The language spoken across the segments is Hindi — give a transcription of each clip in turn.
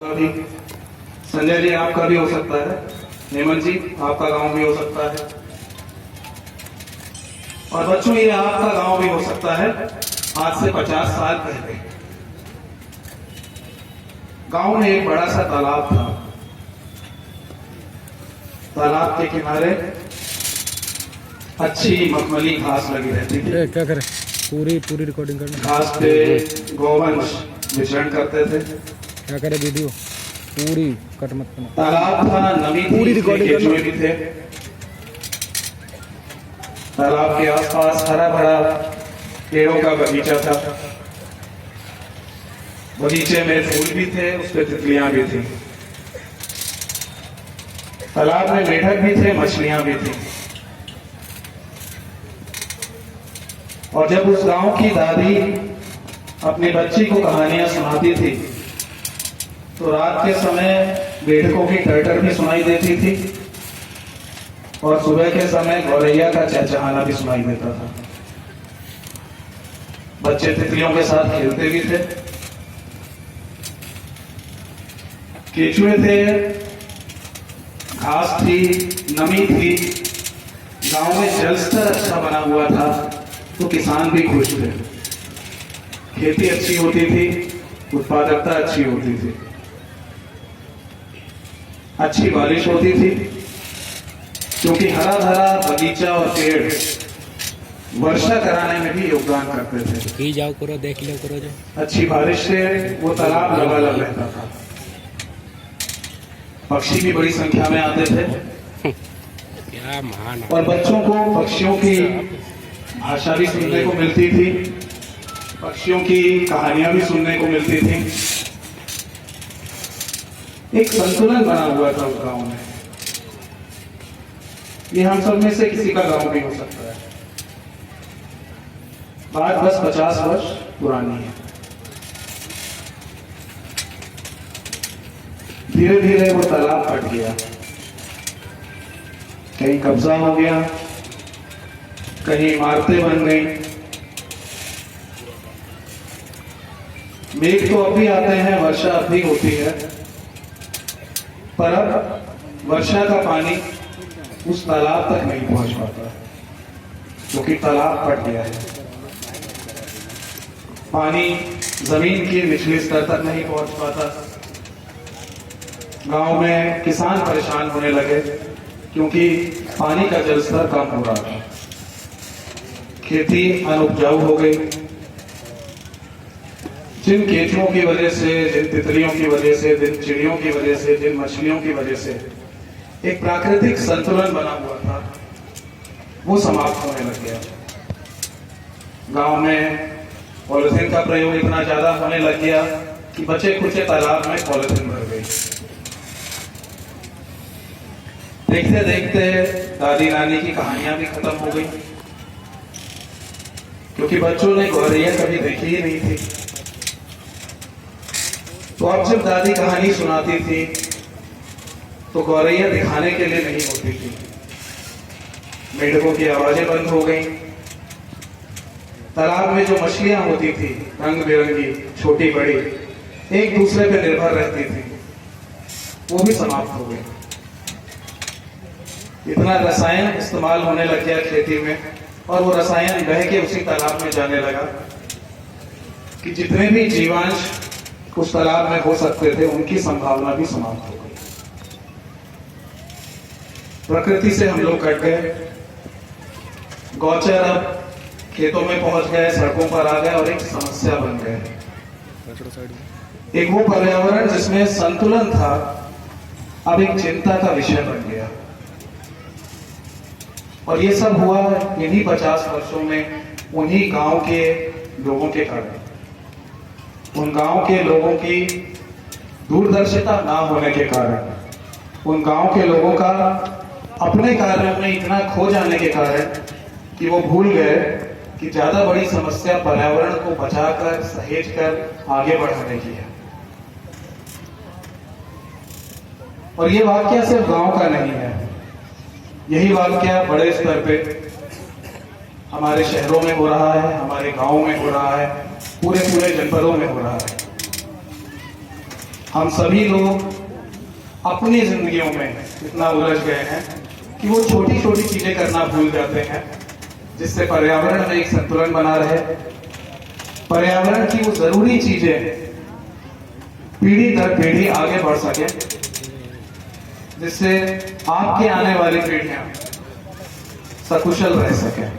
अभी संजय जी आपका भी हो सकता है, हेमंत जी आपका गांव भी हो सकता है, और बच्चों ये आपका गांव भी हो सकता है। आज से 50 साल पहले गांव में एक बड़ा सा तालाब था। तालाब के किनारे अच्छी मखमली घास लगी रहती थी। क्या करे, पूरी रिकॉर्डिंग करना। घास पे गौवंश विचरण करते थे। क्या करे, वीडियो पूरी कट मत करना। तालाब था, नमी थी, पूरी रिकॉर्डिंग केचुए भी थे। तालाब के आसपास हरा भरा पेड़ों का बगीचा था। बगीचे में फूल भी थे, उस पे तितलियां भी थी। तालाब में मेढक भी थे, मछलियां भी थी। और जब उस गांव की दादी अपनी बच्ची को कहानियां सुनाती थी तो रात के समय मेढकों की टर्टर भी सुनाई देती थी और सुबह के समय गौरैया का चहचहाना भी सुनाई देता था। बच्चे तितलियों के साथ खेलते भी थे। केचुए थे, घास थी, नमी थी। गांव में जल स्तर अच्छा बना हुआ था तो किसान भी खुश थे। खेती अच्छी होती थी, उत्पादकता अच्छी होती थी, अच्छी बारिश होती थी, क्योंकि हरा भरा बगीचा और पेड़ वर्षा कराने में भी योगदान करते थे। ही जाओ करो, देख लो करो जो। अच्छी बारिश से वो तालाब लबालब रहता था। पक्षी भी बड़ी संख्या में आते थे। क्या महान। और बच्चों को पक्षियों की भाषा भी सुनने को मिलती थी, पक्षियों की कहानियां भी सुनने को मिलती थी। एक संतुलन बना हुआ था उस गांव में। ये हम सब में से किसी का गांव भी हो सकता है। बात बस 50 वर्ष पुरानी है। धीरे धीरे वो तालाब फट गया, कहीं कब्जा हो गया, कहीं इमारतें बन गई। मेघ तो अब भी आते हैं, वर्षा अब भी होती है, पर अब वर्षा का पानी उस तालाब तक नहीं पहुंच पाता क्योंकि तालाब फट गया है। पानी जमीन के निचले स्तर तक नहीं पहुंच पाता। गांव में किसान परेशान होने लगे क्योंकि पानी का जल स्तर कम हो रहा था। खेती अनुपजाऊ हो गई। जिन केचुओं की वजह से, जिन तितलियों की वजह से, जिन चिड़ियों की वजह से, जिन मछलियों की वजह से एक प्राकृतिक संतुलन बना हुआ था, वो समाप्त होने लग गया। गांव में पॉलिथीन का प्रयोग इतना ज्यादा होने लग गया कि बचे खुचे तालाब में पॉलिथीन भर गई। देखते देखते दादी नानी की कहानियां भी खत्म हो गई क्योंकि बच्चों ने गौरैया कभी देखी ही नहीं थी। तो अब जब दादी कहानी सुनाती थी तो गौरैया दिखाने के लिए नहीं होती थी। मेढकों की आवाजें बंद हो गई। तालाब में जो मछलियां होती थी रंग बिरंगी, छोटी बड़ी, एक दूसरे पर निर्भर रहती थी, वो भी समाप्त हो गई। इतना रसायन इस्तेमाल होने लग गया खेती में और वो रसायन बह के उसी तालाब में जाने लगा कि जितने भी जीवांश उस तालाब में हो सकते थे उनकी संभावना भी समाप्त हो गई। प्रकृति से हम लोग कट गए। गौचर अब खेतों में पहुंच गए, सड़कों पर आ गए और एक समस्या बन गए। एक वो पर्यावरण जिसमें संतुलन था अब एक चिंता का विषय बन गया। और ये सब हुआ इन्हीं 50 वर्षों में, उन्हीं गांव के लोगों के कारण। उन गांव के लोगों की दूरदर्शिता ना होने के कारण, उन गांव के लोगों का अपने कार्यों में इतना खो जाने के कारण कि वो भूल गए कि ज्यादा बड़ी समस्या पर्यावरण को बचाकर, सहेजकर आगे बढ़ाने की है। और ये वाकया सिर्फ गांव का नहीं है, यही वाकया बड़े स्तर पे हमारे शहरों में हो रहा है, हमारे गांवों में हो रहा है, पूरे जनपदों में हो रहा है। हम सभी लोग अपनी जिंदगियों में इतना उलझ गए हैं कि वो छोटी छोटी चीजें करना भूल जाते हैं जिससे पर्यावरण में एक संतुलन बना रहे, पर्यावरण की वो जरूरी चीजें पीढ़ी दर पीढ़ी आगे बढ़ सके, जिससे आपके आने वाली पीढ़ियां सकुशल रह सके।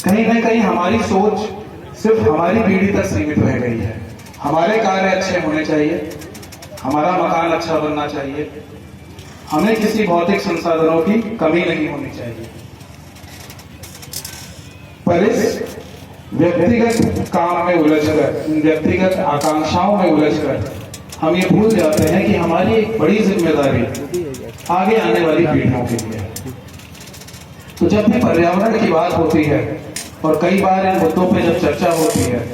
कहीं ना कहीं हमारी सोच सिर्फ हमारी पीढ़ी तक सीमित रह गई है। हमारे कार्य अच्छे होने चाहिए, हमारा मकान अच्छा बनना चाहिए, हमें किसी भौतिक संसाधनों की कमी नहीं होनी चाहिए। पर इस व्यक्तिगत काम में उलझकर, व्यक्तिगत आकांक्षाओं में उलझकर हम ये भूल जाते हैं कि हमारी एक बड़ी जिम्मेदारी आगे आने वाली पीढ़ियों के लिए है। तो जब भी पर्यावरण की बात होती है और कई बार इन मुद्दों पे जब चर्चा होती है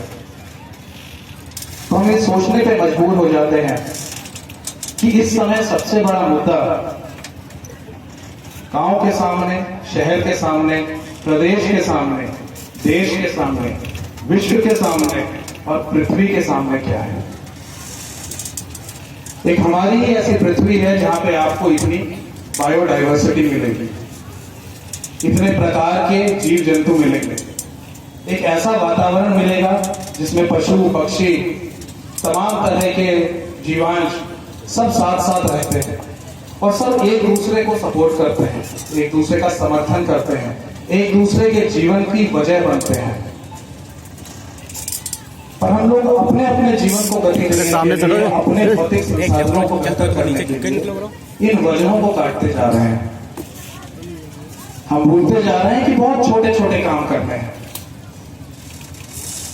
तो हम ये सोचने पे मजबूर हो जाते हैं कि इस समय सबसे बड़ा मुद्दा गांव के सामने, शहर के सामने, प्रदेश के सामने, देश के सामने, विश्व के सामने और पृथ्वी के सामने क्या है। एक हमारी ही ऐसी पृथ्वी है जहां पे आपको इतनी बायोडाइवर्सिटी मिलेगी, इतने प्रकार के जीव जंतु मिलेंगे, एक ऐसा वातावरण मिलेगा जिसमें पशु पक्षी तमाम तरह के जीवांश सब साथ साथ रहते हैं और सब एक दूसरे को सपोर्ट करते हैं, एक दूसरे का समर्थन करते हैं, एक दूसरे के जीवन की वजह बनते हैं। पर हम लोग अपने अपने जीवन को गति देने के लिए, अपने भौतिक संसाधनों को बेहतर करने के लिए इन वजहों को काटते जा रहे हैं। हम भूलते जा रहे हैं कि बहुत छोटे छोटे काम करने हैं।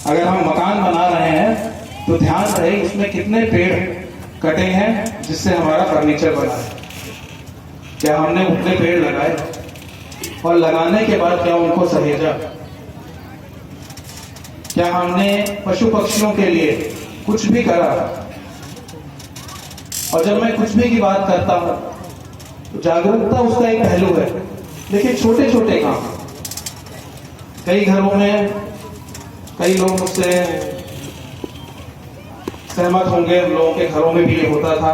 अगर हम मकान बना रहे हैं तो ध्यान रहे उसमें कितने पेड़ कटे हैं जिससे हमारा फर्नीचर बना है। क्या हमने उतने पेड़ लगाए और लगाने के बाद क्या उनको सहेजा? क्या हमने पशु पक्षियों के लिए कुछ भी करा? और जब मैं कुछ भी की बात करता हूं तो जागरूकता उसका एक पहलू है, लेकिन छोटे छोटे काम। कई घरों में कई लोग मुझसे सहमत होंगे, हम लोगों के घरों में भी ये होता था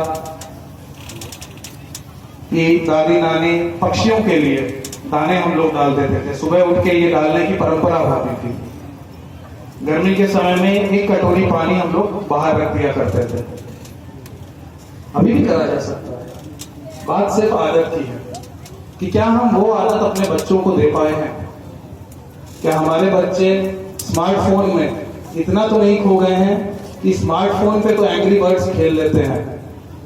कि दादी नानी पक्षियों के लिए दाने हम लोग डाल देते थे। सुबह उठ के ये डालने की परंपरा होती थी। गर्मी के समय में एक कटोरी पानी हम लोग बाहर रख दिया करते थे। अभी भी करा जा सकता है, बात सिर्फ आदत की है कि क्या हम वो आदत अपने बच्चों को दे पाए हैं। क्या हमारे बच्चे स्मार्टफोन में इतना तो नहीं खो गए हैं कि स्मार्टफोन पे तो एंग्री बर्ड्स खेल लेते हैं,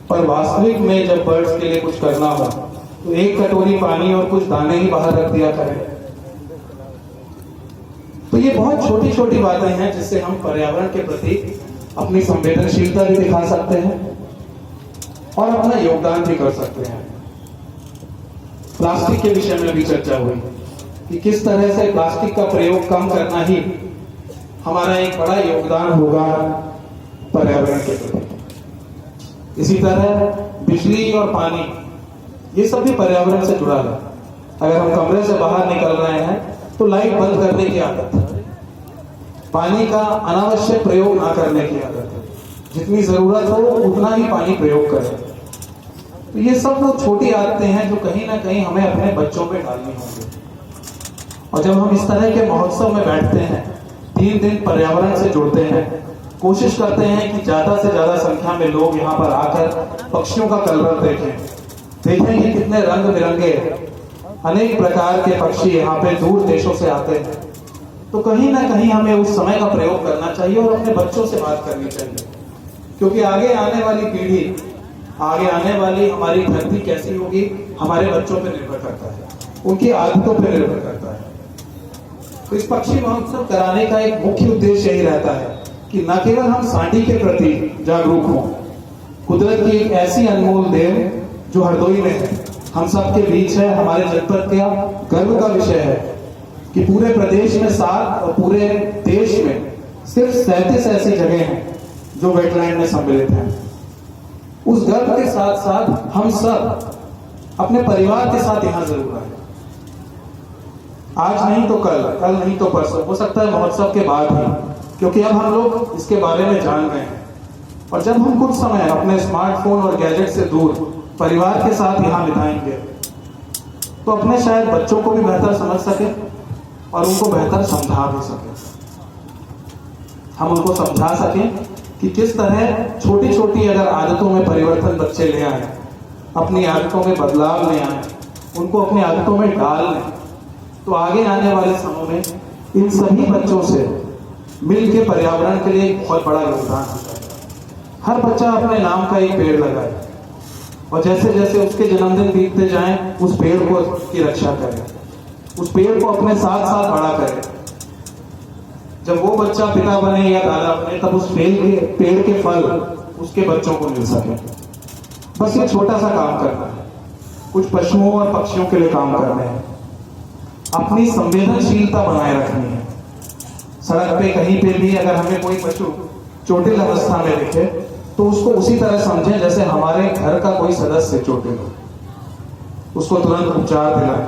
पर वास्तविक में जब बर्ड्स के लिए कुछ करना हो तो एक कटोरी पानी और कुछ दाने ही बाहर रख दिया करें। तो ये बहुत छोटी छोटी बातें हैं जिससे हम पर्यावरण के प्रति अपनी संवेदनशीलता भी दिखा सकते हैं और अपना योगदान भी कर सकते हैं। प्लास्टिक के विषय में भी चर्चा हुई कि किस तरह से प्लास्टिक का प्रयोग कम करना ही हमारा एक बड़ा योगदान होगा पर्यावरण के प्रति। इसी तरह बिजली और पानी, ये सब भी पर्यावरण से जुड़ा है। अगर हम कमरे से बाहर निकल रहे हैं तो लाइट बंद करने की आदत है, पानी का अनावश्यक प्रयोग ना करने की आदत है, जितनी जरूरत हो उतना ही पानी प्रयोग करें। तो ये सब वो छोटी आदतें हैं जो कहीं ना कहीं हमें अपने बच्चों पे डालनी होंगी। और जब हम इस तरह के महोत्सव में बैठते हैं, 3 दिन पर्यावरण से जुड़ते हैं, कोशिश करते हैं कि ज्यादा से ज्यादा संख्या में लोग यहाँ पर आकर पक्षियों का कलरव देखें कि कितने रंग बिरंगे अनेक प्रकार के पक्षी यहाँ पे दूर देशों से आते हैं, तो कहीं ना कहीं हमें उस समय का प्रयोग करना चाहिए और अपने बच्चों से बात करनी चाहिए। क्योंकि आगे आने वाली पीढ़ी, आगे आने वाली हमारी धरती कैसी होगी हमारे बच्चों पर निर्भर करता है, उनकी आदतों पर निर्भर करता है। तो इस पक्षी महोत्सव कराने का एक मुख्य उद्देश्य यही रहता है कि न केवल हम सांडी के प्रति जागरूक हों, कुदरत की एक ऐसी अनमोल देव जो हरदोई में है, हम सबके बीच है, हमारे जनपद का गर्व का विषय है कि पूरे प्रदेश में 7 और पूरे देश में सिर्फ 37 ऐसी जगह हैं जो वेटलैंड में सम्मिलित हैं। उस गर्व के साथ साथ हम सब अपने परिवार के साथ यहां जरूर आए। आज नहीं तो कल नहीं तो परसों, हो सकता है महोत्सव के बाद ही, क्योंकि अब हम लोग इसके बारे में जान गए हैं। और जब हम कुछ समय अपने स्मार्टफोन और गैजेट से दूर परिवार के साथ यहाँ बिताएंगे तो अपने शायद बच्चों को भी बेहतर समझ सके और उनको बेहतर समझा भी सके। हम उनको समझा सकें कि किस तरह छोटी छोटी अगर आदतों में परिवर्तन बच्चे ले आए, अपनी आदतों में बदलाव ले आए, उनको अपनी आदतों में डाल लें, तो आगे आने वाले समय में इन सभी बच्चों से मिल के पर्यावरण के लिए एक बहुत बड़ा योगदान हो जाएगा। हर बच्चा अपने नाम का एक पेड़ लगाए और जैसे जैसे उसके जन्मदिन बीतते जाएं उस पेड़ को की रक्षा करें, उस पेड़ को अपने साथ साथ बड़ा करें। जब वो बच्चा पिता बने या दादा बने तब उस पेड़ के फल उसके बच्चों को मिल सके। बस ये छोटा सा काम करना है, कुछ पशुओं और पक्षियों के लिए काम करना है, अपनी संवेदनशीलता बनाए रखनी है। सड़क पे कहीं पे भी अगर हमें कोई पशु चोटिल अवस्था में दिखे तो उसको उसी तरह समझें जैसे हमारे घर का कोई सदस्य चोटिल हो, उसको तुरंत उपचार दिलाएं।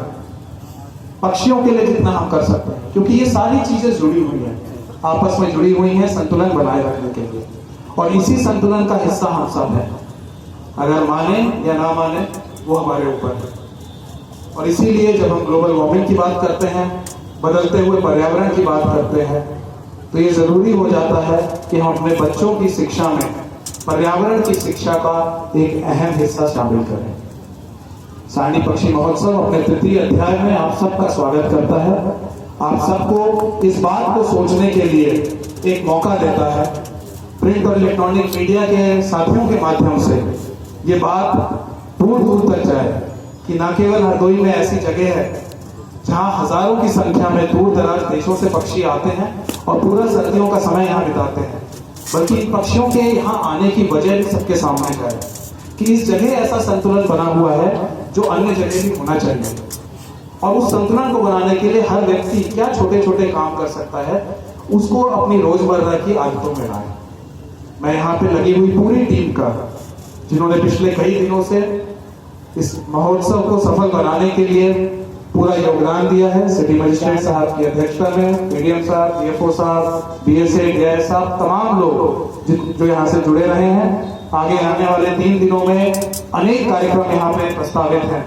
पक्षियों के लिए जितना हम कर सकते हैं, क्योंकि ये सारी चीजें जुड़ी हुई हैं, आपस में जुड़ी हुई हैं संतुलन बनाए रखने के लिए, और इसी संतुलन का हिस्सा हम सब हैं। अगर माने या ना माने वो हमारे ऊपर है। और इसीलिए जब हम ग्लोबल वार्मिंग की बात करते हैं, बदलते हुए पर्यावरण की बात करते हैं, तो ये जरूरी हो जाता है कि हम अपने बच्चों की शिक्षा में पर्यावरण की शिक्षा का एक अहम हिस्सा शामिल करें। सांडी पक्षी महोत्सव अपने तृतीय अध्याय में आप सबका स्वागत करता है। आप सबको इस बात को सोचने के लिए एक मौका देता है। प्रिंट और इलेक्ट्रॉनिक मीडिया के साथियों के माध्यम से ये बात दूर दूर तक जाए कि न केवल हरदोई में ऐसी जगह है जहां हजारों की संख्या में दूर दराज देशों से पक्षी आते हैं और पूरा सर्दियों का समय यहाँ बिताते हैं, बल्कि इन पक्षियों के यहाँ आने की वजह भी सबके सामने जाए कि इस जगह ऐसा संतुलन बना हुआ है जो अन्य जगह भी होना चाहिए। और उस संतुलन को बनाने के लिए हर व्यक्ति क्या छोटे छोटे काम कर सकता है, उसको अपनी रोजमर्रा की आदतों में लाए। मैं यहाँ पे लगी हुई पूरी टीम का, जिन्होंने पिछले कई दिनों से इस महोत्सव को सफल बनाने के लिए पूरा योगदान दिया है, सिटी मजिस्ट्रेट साहब की अध्यक्षता में मीडियम साहब, डीएफओ साहब, बीएसए, डीआई साहब, तमाम लोग जो यहाँ से जुड़े रहे हैं। आगे आने वाले 3 दिनों में अनेक कार्यक्रम यहाँ पे प्रस्तावित हैं,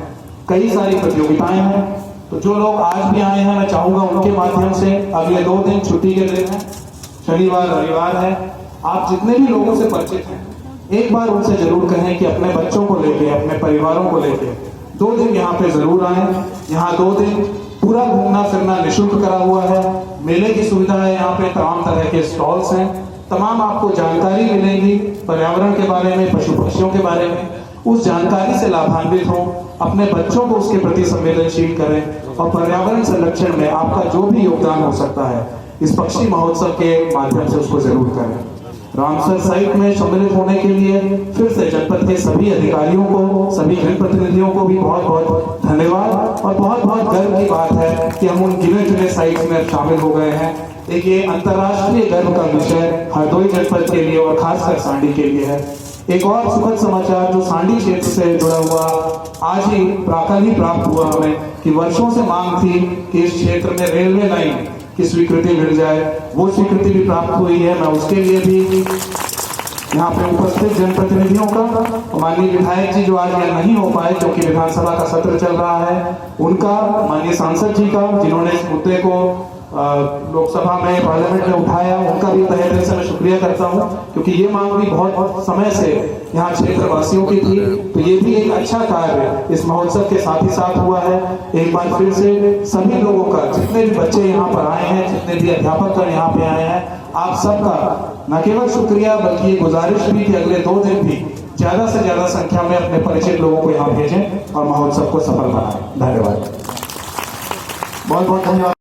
कई सारी प्रतियोगिताएं हैं। तो जो लोग आज भी आए हैं, मैं चाहूंगा उनके माध्यम से, अगले 2 दिन छुट्टी के दिन है, शनिवार रविवार है, आप जितने भी लोगों से परिचित हैं एक बार उनसे जरूर कहें कि अपने बच्चों को लेके, अपने परिवारों को लेके 2 दिन यहाँ पे जरूर आए। यहाँ 2 दिन पूरा घूमना फिरना निःशुल्क करा हुआ है, मेले की सुविधा है, यहाँ पे तमाम तरह के स्टॉल्स हैं, तमाम आपको जानकारी मिलेगी पर्यावरण के बारे में, पशु पक्षियों के बारे में। उस जानकारी से लाभान्वित हो, अपने बच्चों को उसके प्रति संवेदनशील करें और पर्यावरण संरक्षण में आपका जो भी योगदान हो सकता है इस पक्षी महोत्सव के माध्यम से उसको जरूर करें। रामसर साइट में सम्मिलित होने के लिए फिर से जनपद के सभी अधिकारियों को, सभी जनप्रतिनिधियों को भी बहुत बहुत धन्यवाद। और बहुत बहुत गर्व की बात है कि हम उन गिने चुने साइट्स में शामिल हो गए हैं। एक ये अंतर्राष्ट्रीय गर्व का विषय हरदोई जनपद के लिए और खासकर सांडी के लिए है। एक और सुखद समाचार जो सांडी क्षेत्र से जुड़ा हुआ आज ही कल ही प्राप्त हुआ हमें, कि वर्षों से मांग थी कि इस क्षेत्र में रेलवे लाइन की स्वीकृति मिल जाए, वो स्वीकृति भी प्राप्त हुई है। मैं उसके लिए भी यहाँ पे उपस्थित जनप्रतिनिधियों का, माननीय विधायक जी जो आज यहाँ नहीं हो पाए क्योंकि विधानसभा का सत्र चल रहा है, उनका, माननीय सांसद जी का जिन्होंने इस मुद्दे को लोकसभा में, पार्लियामेंट में उठाया, उनका भी तहे दिल से मैं शुक्रिया करता हूं, क्योंकि ये मांग भी बहुत समय से यहाँ क्षेत्र वासियों की थी। तो ये भी एक अच्छा कार्य इस महोत्सव के साथ ही साथ हुआ है। एक बार फिर से सभी लोगों का, जितने भी बच्चे यहाँ पर आए हैं, जितने भी अध्यापक कर यहाँ पे आए हैं, आप सबका न केवल शुक्रिया बल्कि ये गुजारिश भी कि अगले 2 दिन भी ज्यादा से ज्यादा संख्या में अपने परिचित लोगों को यहाँ भेजें और महोत्सव को सफल बनाएं। धन्यवाद, बहुत बहुत धन्यवाद।